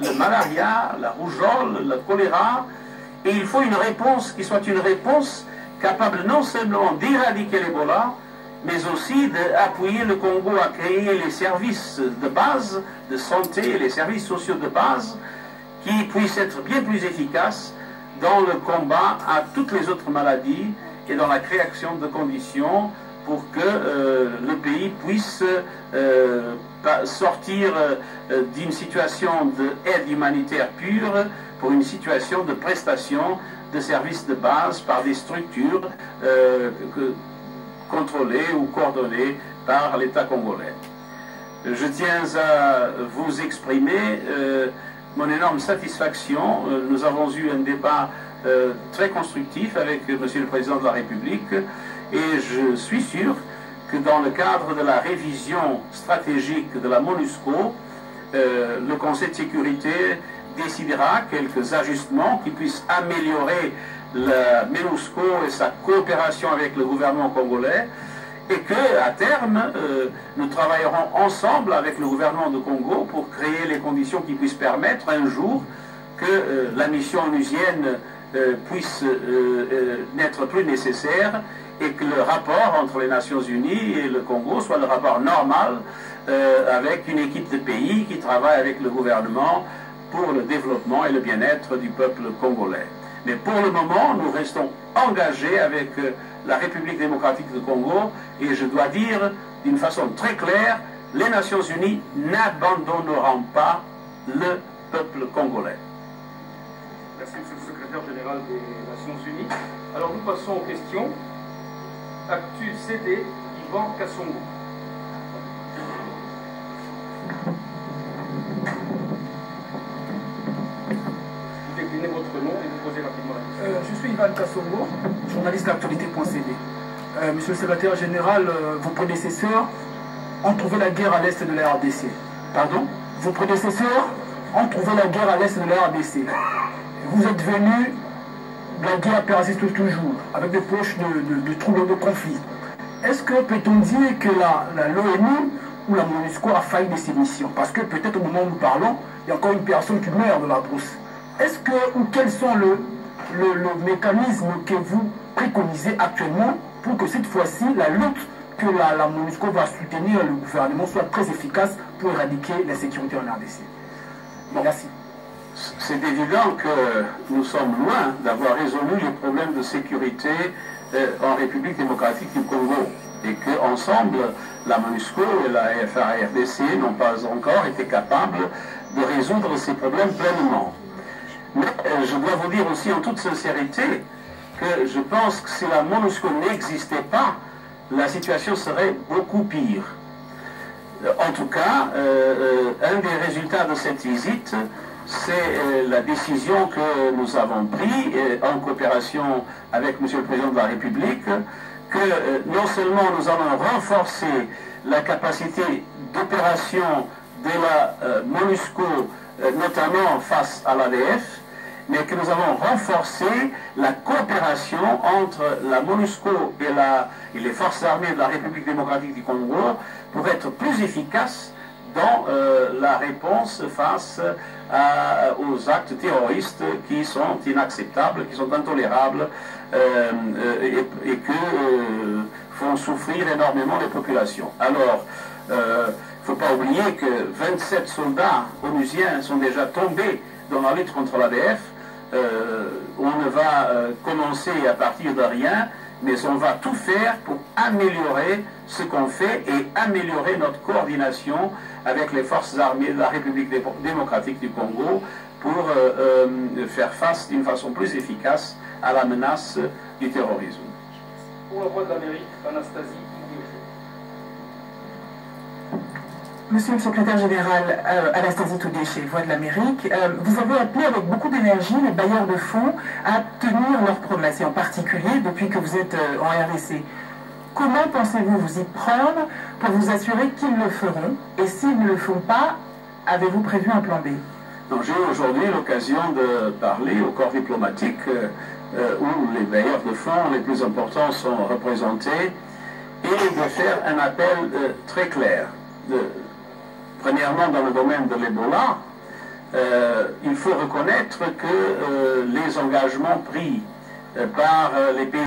Le malaria, la rougeole, le choléra, et il faut une réponse qui soit une réponse capable non seulement d'éradiquer l'Ebola, mais aussi d'appuyer le Congo à créer les services de base de santé, les services sociaux de base, qui puissent être bien plus efficaces dans le combat à toutes les autres maladies et dans la création de conditions pour que le pays puisse sortir d'une situation d'aide humanitaire pure pour une situation de prestation de services de base par des structures contrôlées ou coordonnées par l'État congolais. Je tiens à vous exprimer mon énorme satisfaction. Nous avons eu un débat très constructif avec Monsieur le Président de la République et je suis sûr que dans le cadre de la révision stratégique de la MONUSCO, le Conseil de sécurité décidera quelques ajustements qui puissent améliorer la MONUSCO et sa coopération avec le gouvernement congolais et qu'à terme, nous travaillerons ensemble avec le gouvernement de Congo pour créer les conditions qui puissent permettre un jour que la mission onusienne puisse n'être plus nécessaire et que le rapport entre les Nations Unies et le Congo soit le rapport normal avec une équipe de pays qui travaille avec le gouvernement pour le développement et le bien-être du peuple congolais. Mais pour le moment, nous restons engagés avec la République démocratique du Congo et je dois dire d'une façon très claire, les Nations Unies n'abandonneront pas le peuple congolais. Merci, Monsieur le Secrétaire Général des Nations Unies. Alors nous passons aux questions. Actu CD, Yvan Kassongo. Vous déclinez votre nom et vous posez rapidement la question. Je suis Yvan Kassongo, journaliste d'actualité.cd. Monsieur le Secrétaire Général, vos prédécesseurs ont trouvé la guerre à l'est de la RDC. Pardon? Vos prédécesseurs ont trouvé la guerre à l'est de la RDC. Vous êtes venu, la guerre persiste toujours, avec des poches de troubles de conflit. Est-ce que peut-on dire que l'ONU ou la MONUSCO a failli de ses missions? Parce que peut-être au moment où nous parlons, il y a encore une personne qui meurt de la brousse. Est-ce que, ou quels sont le mécanisme que vous préconisez actuellement pour que cette fois-ci, la lutte que la MONUSCO va soutenir le gouvernement soit très efficace pour éradiquer l'insécurité en RDC? Merci. C'est évident que nous sommes loin d'avoir résolu les problèmes de sécurité en République démocratique du Congo et qu'ensemble, la MONUSCO et la FARDC n'ont pas encore été capables de résoudre ces problèmes pleinement. Mais je dois vous dire aussi en toute sincérité que je pense que si la MONUSCO n'existait pas, la situation serait beaucoup pire. En tout cas, un des résultats de cette visite, c'est la décision que nous avons prise en coopération avec M. le Président de la République, que non seulement nous allons renforcer la capacité d'opération de la MONUSCO, notamment face à l'ADF, mais que nous allons renforcer la coopération entre la MONUSCO et les forces armées de la République démocratique du Congo pour être plus efficaces dans la réponse face aux actes terroristes qui sont inacceptables, qui sont intolérables et que font souffrir énormément les populations. Alors, il ne faut pas oublier que 27 soldats onusiens sont déjà tombés dans la lutte contre l'ADF. On ne va commencer à partir de rien, mais on va tout faire pour améliorer ce qu'on fait et améliorer notre coordination avec les forces armées de la République démocratique du Congo pour faire face d'une façon plus efficace à la menace du terrorisme. Pour la Voix de l'Amérique, Anastasie. Monsieur le Secrétaire Général, Anastasie Toudéché, Voix de l'Amérique, vous avez appelé avec beaucoup d'énergie les bailleurs de fonds à tenir leurs promesses, et en particulier depuis que vous êtes en RDC. Comment pensez-vous vous y prendre pour vous assurer qu'ils le feront? Et s'ils ne le font pas, avez-vous prévu un plan B? J'ai eu aujourd'hui l'occasion de parler au corps diplomatique où les bailleurs de fonds les plus importants sont représentés et de faire un appel très clair. Premièrement, dans le domaine de l'Ebola, il faut reconnaître que les engagements pris par les pays